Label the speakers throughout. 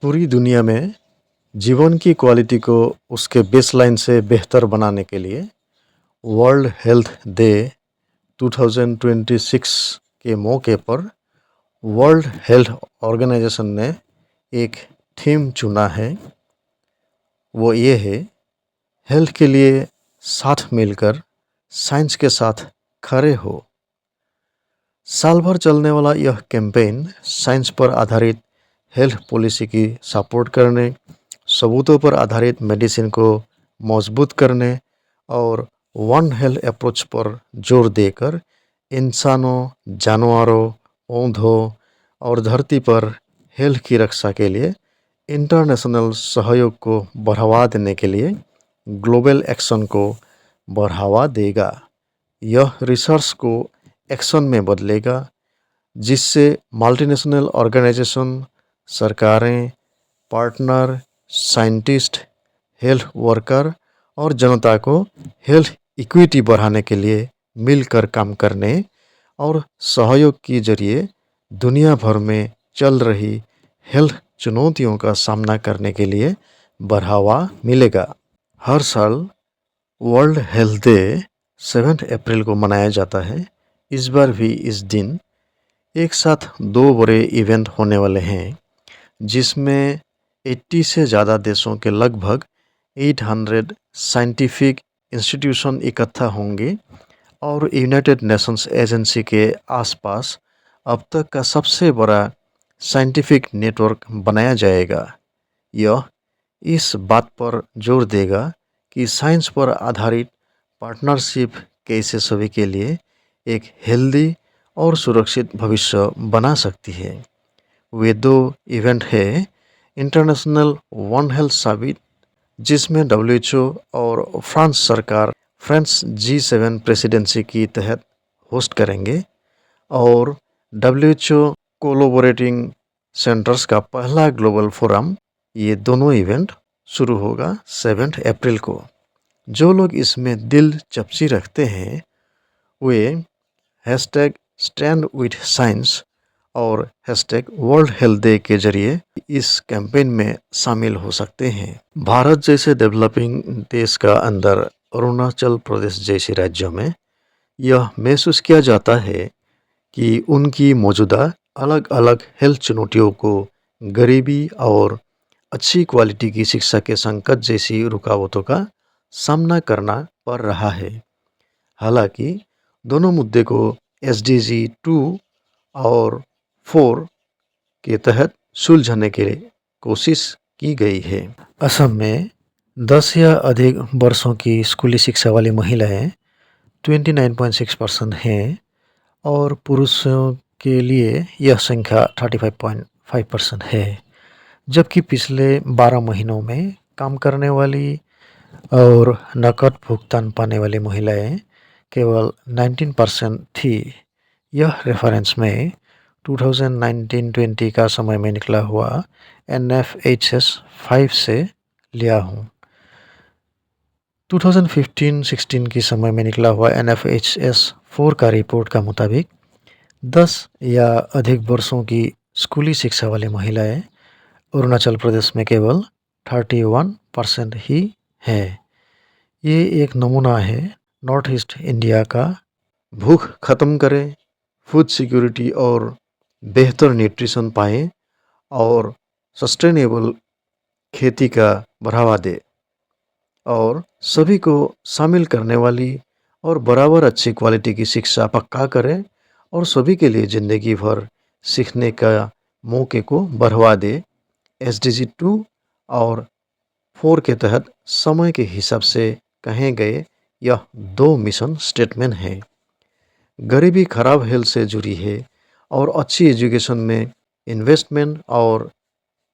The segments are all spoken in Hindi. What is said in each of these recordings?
Speaker 1: पूरी दुनिया में जीवन की क्वालिटी को उसके बेसलाइन से बेहतर बनाने के लिए वर्ल्ड हेल्थ डे 2026 के मौके पर वर्ल्ड हेल्थ ऑर्गेनाइजेशन ने एक थीम चुना है। वो ये है, हेल्थ के लिए साथ मिलकर साइंस के साथ खड़े हो। साल भर चलने वाला यह कैंपेन साइंस पर आधारित हेल्थ पॉलिसी की सपोर्ट करने, सबूतों पर आधारित मेडिसिन को मजबूत करने और वन हेल्थ अप्रोच पर जोर देकर इंसानों, जानवरों, पौधों और धरती पर हेल्थ की रक्षा के लिए इंटरनेशनल सहयोग को बढ़ावा देने के लिए ग्लोबल एक्शन को बढ़ावा देगा। यह रिसर्च को एक्शन में बदलेगा, जिससे मल्टीनेशनल ऑर्गेनाइजेशन, सरकारें, पार्टनर, साइंटिस्ट, हेल्थ वर्कर और जनता को हेल्थ इक्विटी बढ़ाने के लिए मिलकर काम करने और सहयोग के जरिए दुनिया भर में चल रही हेल्थ चुनौतियों का सामना करने के लिए बढ़ावा मिलेगा। हर साल वर्ल्ड हेल्थ डे 7 अप्रैल को मनाया जाता है। इस बार भी इस दिन एक साथ दो बड़े इवेंट होने वाले हैं, जिसमें 80 से ज़्यादा देशों के लगभग 800 साइंटिफिक इंस्टीट्यूशन इकट्ठा होंगे और यूनाइटेड नेशंस एजेंसी के आसपास अब तक का सबसे बड़ा साइंटिफिक नेटवर्क बनाया जाएगा। यह इस बात पर जोर देगा कि साइंस पर आधारित पार्टनरशिप कैसे सभी के लिए एक हेल्दी और सुरक्षित भविष्य बना सकती है। वे दो इवेंट है, इंटरनेशनल वन हेल्थ समिट, जिसमें WHO और फ्रांस सरकार फ्रांस G7 प्रेसिडेंसी की तहत होस्ट करेंगे, और WHO कोलैबोरेटिंग सेंटर्स का पहला ग्लोबल फोरम। ये दोनों इवेंट शुरू होगा 7 अप्रैल को। जो लोग इसमें दिलचस्पी रखते हैं वे #StandWithScience और #वर्ल्ड हेल्थ डे के जरिए इस कैंपेन में शामिल हो सकते हैं। भारत जैसे डेवलपिंग देश का अंदर अरुणाचल प्रदेश जैसे राज्यों में यह महसूस किया जाता है कि उनकी मौजूदा अलग अलग हेल्थ चुनौतियों को गरीबी और अच्छी क्वालिटी की शिक्षा के संकट जैसी रुकावटों का सामना करना पड़ रहा है। हालांकि दोनों मुद्दे को SDG 2 और 4 के तहत सुलझाने के लिए कोशिश की गई है। असम में 10 या अधिक वर्षों की स्कूली शिक्षा वाली महिलाएं 29.6% हैं और पुरुषों के लिए यह संख्या 35.5% है। जबकि पिछले 12 महीनों में काम करने वाली और नकद भुगतान पाने वाली महिलाएं केवल 19% थी। यह रेफरेंस में 2019-20 का समय में निकला हुआ NFHS 5 से लिया हूँ। 2015-16 की समय में निकला हुआ NFHS 4 का रिपोर्ट का मुताबिक 10 या अधिक वर्षों की स्कूली शिक्षा वाली महिलाएं अरुणाचल प्रदेश में केवल 31% ही है। ये एक नमूना है नॉर्थ ईस्ट इंडिया का। भूख खत्म करें, फूड सिक्योरिटी और बेहतर न्यूट्रिशन पाएं और सस्टेनेबल खेती का बढ़ावा दें, और सभी को शामिल करने वाली और बराबर अच्छी क्वालिटी की शिक्षा पक्का करें और सभी के लिए ज़िंदगी भर सीखने का मौके को बढ़ावा दे। SDG 2 और 4 के तहत समय के हिसाब से कहे गए यह दो मिशन स्टेटमेंट हैं। गरीबी खराब हेल्थ से जुड़ी है और अच्छी एजुकेशन में इन्वेस्टमेंट और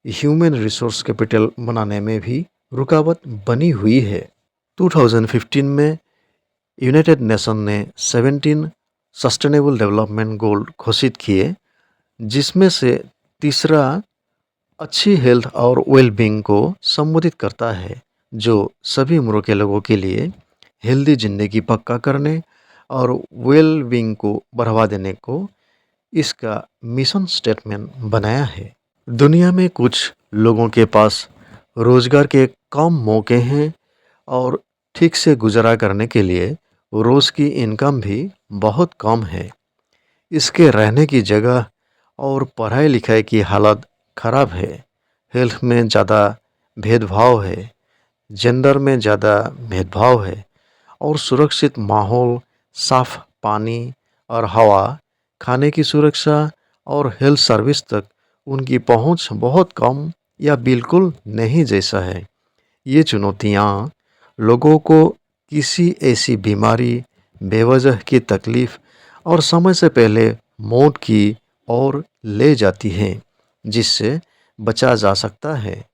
Speaker 1: ह्यूमन रिसोर्स कैपिटल बनाने में भी रुकावट बनी हुई है। 2015 में यूनाइटेड नेशन ने 17 सस्टेनेबल डेवलपमेंट गोल घोषित किए, जिसमें से तीसरा अच्छी हेल्थ और वेलबींग को संबोधित करता है, जो सभी उम्रों के लोगों के लिए हेल्दी जिंदगी पक्का करने और वेलबींग को बढ़ावा देने को इसका मिशन स्टेटमेंट बनाया है। दुनिया में कुछ लोगों के पास रोजगार के कम मौके हैं और ठीक से गुजारा करने के लिए रोज़ की इनकम भी बहुत कम है। इसके रहने की जगह और पढ़ाई लिखाई की हालत खराब है। हेल्थ में ज़्यादा भेदभाव है, जेंडर में ज़्यादा भेदभाव है और सुरक्षित माहौल, साफ पानी और हवा, खाने की सुरक्षा और हेल्थ सर्विस तक उनकी पहुंच बहुत कम या बिल्कुल नहीं जैसा है। ये चुनौतियाँ लोगों को किसी ऐसी बीमारी, बेवजह की तकलीफ और समय से पहले मौत की ओर ले जाती हैं, जिससे बचा जा सकता है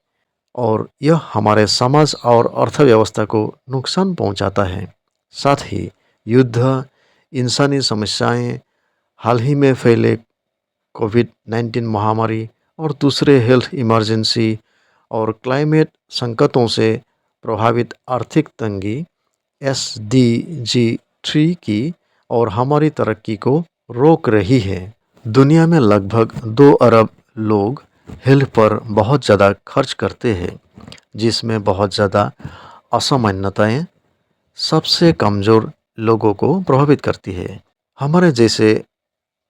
Speaker 1: और यह हमारे समाज और अर्थव्यवस्था को नुकसान पहुंचाता है। साथ ही युद्ध, इंसानी समस्याएं, हाल ही में फैले कोविड-19 महामारी और दूसरे हेल्थ इमरजेंसी और क्लाइमेट संकटों से प्रभावित आर्थिक तंगी SDG 3 की और हमारी तरक्की को रोक रही है। दुनिया में लगभग 2 अरब लोग हेल्थ पर बहुत ज़्यादा खर्च करते हैं, जिसमें बहुत ज़्यादा असमानताएं सबसे कमज़ोर लोगों को प्रभावित करती है। हमारे जैसे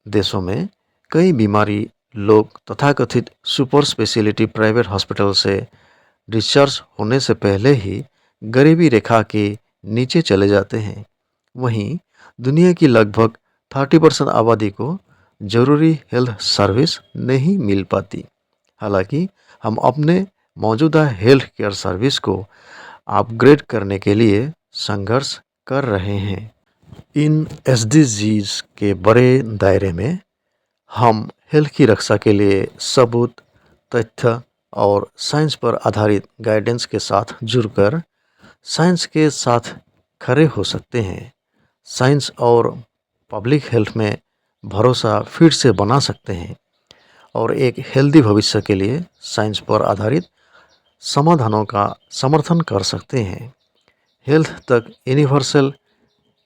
Speaker 1: देशों में कई बीमारी लोग तथाकथित सुपर स्पेशलिटी प्राइवेट हॉस्पिटल से डिस्चार्ज होने से पहले ही गरीबी रेखा के नीचे चले जाते हैं। वहीं दुनिया की लगभग 30% आबादी को जरूरी हेल्थ सर्विस नहीं मिल पाती। हालांकि हम अपने मौजूदा हेल्थ केयर सर्विस को अपग्रेड करने के लिए संघर्ष कर रहे हैं। इन SDGs के बड़े दायरे में हम हेल्थ की रक्षा के लिए सबूत, तथ्य और साइंस पर आधारित गाइडेंस के साथ जुड़कर साइंस के साथ खड़े हो सकते हैं। साइंस और पब्लिक हेल्थ में भरोसा फिर से बना सकते हैं और एक हेल्दी भविष्य के लिए साइंस पर आधारित समाधानों का समर्थन कर सकते हैं। हेल्थ तक यूनिवर्सल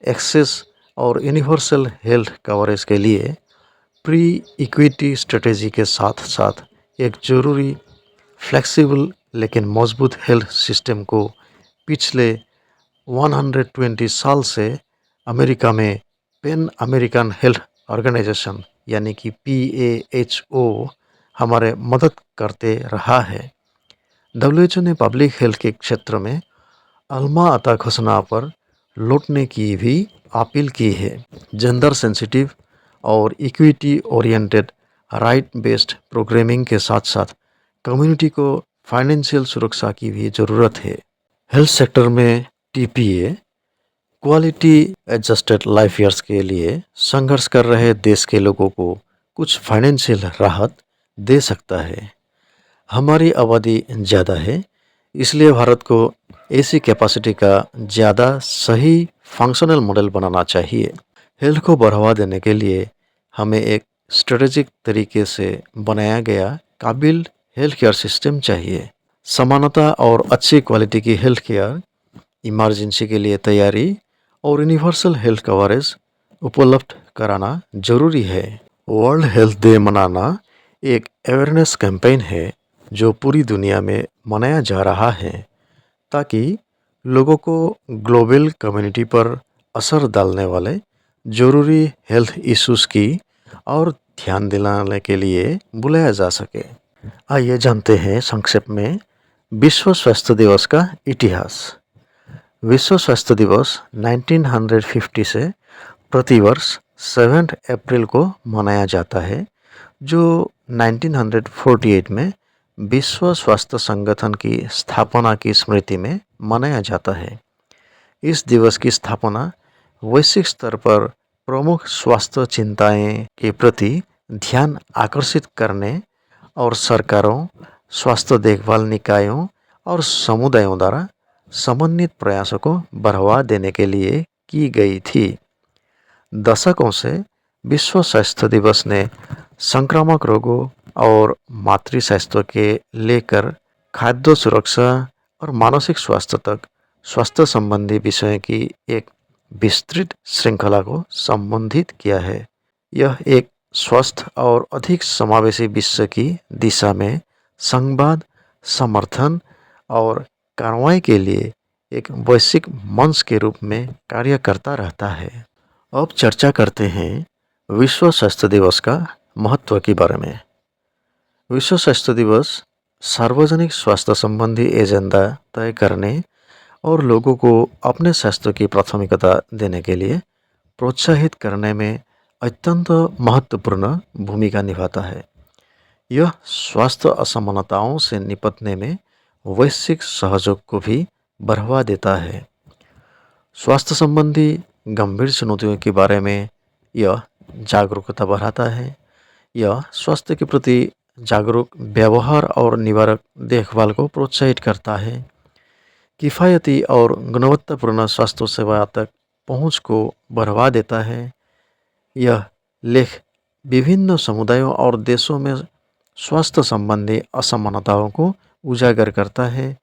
Speaker 1: एक्सेस और यूनिवर्सल हेल्थ कवरेज के लिए प्री इक्विटी स्ट्रेटेजी के साथ साथ एक जरूरी फ्लेक्सिबल लेकिन मजबूत हेल्थ सिस्टम को पिछले 120 साल से अमेरिका में पैन अमेरिकन हेल्थ ऑर्गेनाइजेशन यानी कि PAHO हमारे मदद करते रहा है। WHO ने पब्लिक हेल्थ के क्षेत्र में अल्मा अता घोषणा पर लौटने की भी अपील की है। जेंडर सेंसिटिव और equity oriented right based programming के साथ साथ कम्युनिटी को फाइनेंशियल सुरक्षा की भी ज़रूरत है। हेल्थ सेक्टर में TPA quality adjusted life years के लिए संघर्ष कर रहे देश के लोगों को कुछ फाइनेंशियल राहत दे सकता है। हमारी आबादी ज़्यादा है, इसलिए भारत को ऐसी कैपेसिटी का ज़्यादा सही फंक्शनल मॉडल बनाना चाहिए। हेल्थ को बढ़ावा देने के लिए हमें एक स्ट्रेटेजिक तरीके से बनाया गया काबिल हेल्थ केयर सिस्टम चाहिए। समानता और अच्छी क्वालिटी की हेल्थ केयर, इमरजेंसी के लिए तैयारी और यूनिवर्सल हेल्थ कवरेज उपलब्ध कराना जरूरी है। वर्ल्ड हेल्थ डे मनाना एक अवेयरनेस कैंपेन है जो पूरी दुनिया में मनाया जा रहा है ताकि लोगों को ग्लोबल कम्युनिटी पर असर डालने वाले ज़रूरी हेल्थ इश्यूज़ की और ध्यान दिलाने के लिए बुलाया जा सके। आइए जानते हैं संक्षेप में विश्व स्वास्थ्य दिवस का इतिहास। विश्व स्वास्थ्य दिवस 1950 से प्रतिवर्ष 7 अप्रैल को मनाया जाता है, जो 1948 में विश्व स्वास्थ्य संगठन की स्थापना की स्मृति में मनाया जाता है। इस दिवस की स्थापना वैश्विक स्तर पर प्रमुख स्वास्थ्य चिंताएं के प्रति ध्यान आकर्षित करने और सरकारों, स्वास्थ्य देखभाल निकायों और समुदायों द्वारा समन्वित प्रयासों को बढ़ावा देने के लिए की गई थी। दशकों से विश्व स्वास्थ्य दिवस ने संक्रामक रोगों और मातृ स्वास्थ्य के लेकर खाद्य सुरक्षा और मानसिक स्वास्थ्य तक स्वास्थ्य संबंधी विषयों की एक विस्तृत श्रृंखला को संबोधित किया है। यह एक स्वस्थ और अधिक समावेशी विश्व की दिशा में संवाद समर्थन और कार्रवाई के लिए एक वैश्विक मंच के रूप में कार्य करता रहता है। अब चर्चा करते हैं विश्व स्वास्थ्य दिवस का महत्व के बारे में। विश्व स्वास्थ्य दिवस सार्वजनिक स्वास्थ्य संबंधी एजेंडा तय करने और लोगों को अपने स्वास्थ्य की प्राथमिकता देने के लिए प्रोत्साहित करने में अत्यंत महत्वपूर्ण भूमिका निभाता है। यह स्वास्थ्य असमानताओं से निपटने में वैश्विक सहयोग को भी बढ़ावा देता है। स्वास्थ्य संबंधी गंभीर चुनौतियों के बारे में यह जागरूकता बढ़ाता है। यह स्वास्थ्य के प्रति जागरूक व्यवहार और निवारक देखभाल को प्रोत्साहित करता है। किफ़ायती और गुणवत्तापूर्ण स्वास्थ्य सेवा तक पहुंच को बढ़ावा देता है। यह लेख विभिन्न समुदायों और देशों में स्वास्थ्य संबंधी असमानताओं को उजागर करता है।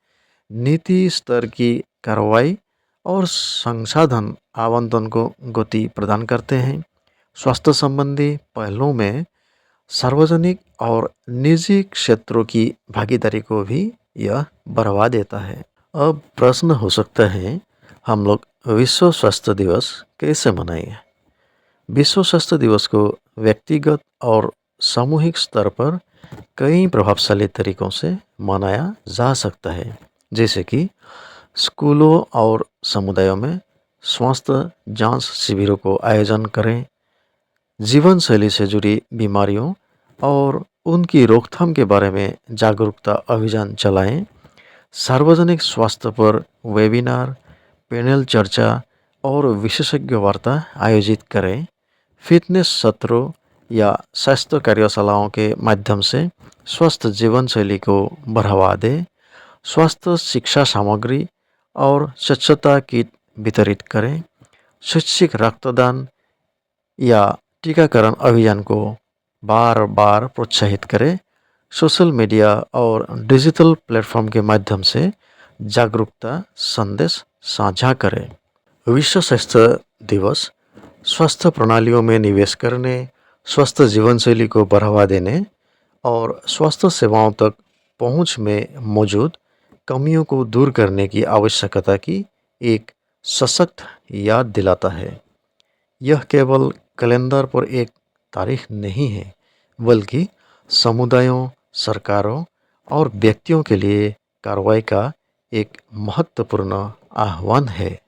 Speaker 1: नीति स्तर की कार्रवाई और संसाधन आवंटन को गति प्रदान करते हैं। स्वास्थ्य संबंधी पहलुओं में सार्वजनिक और निजी क्षेत्रों की भागीदारी को भी यह बढ़ावा देता है। अब प्रश्न हो सकता है, हम लोग विश्व स्वास्थ्य दिवस कैसे मनाएं? विश्व स्वास्थ्य दिवस को व्यक्तिगत और सामूहिक स्तर पर कई प्रभावशाली तरीकों से मनाया जा सकता है, जैसे कि स्कूलों और समुदायों में स्वास्थ्य जांच शिविरों को आयोजन करें, जीवन शैली से जुड़ी बीमारियों और उनकी रोकथाम के बारे में जागरूकता अभियान चलाएं, सार्वजनिक स्वास्थ्य पर वेबिनार, पैनल चर्चा और विशेषज्ञ वार्ता आयोजित करें, फिटनेस सत्रों या स्वास्थ्य कार्यशालाओं के माध्यम से स्वस्थ जीवन शैली को बढ़ावा दें, स्वास्थ्य शिक्षा सामग्री और स्वच्छता किट वितरित करें, स्वैच्छिक रक्तदान या टीकाकरण अभियान को बार बार प्रोत्साहित करें, सोशल मीडिया और डिजिटल प्लेटफॉर्म के माध्यम से जागरूकता संदेश साझा करें। विश्व स्वास्थ्य दिवस स्वास्थ्य प्रणालियों में निवेश करने, स्वस्थ जीवन शैली को बढ़ावा देने और स्वास्थ्य सेवाओं तक पहुंच में मौजूद कमियों को दूर करने की आवश्यकता की एक सशक्त याद दिलाता है। यह केवल कैलेंडर पर एक तारीख नहीं है, बल्कि समुदायों, सरकारों और व्यक्तियों के लिए कार्रवाई का एक महत्वपूर्ण आह्वान है।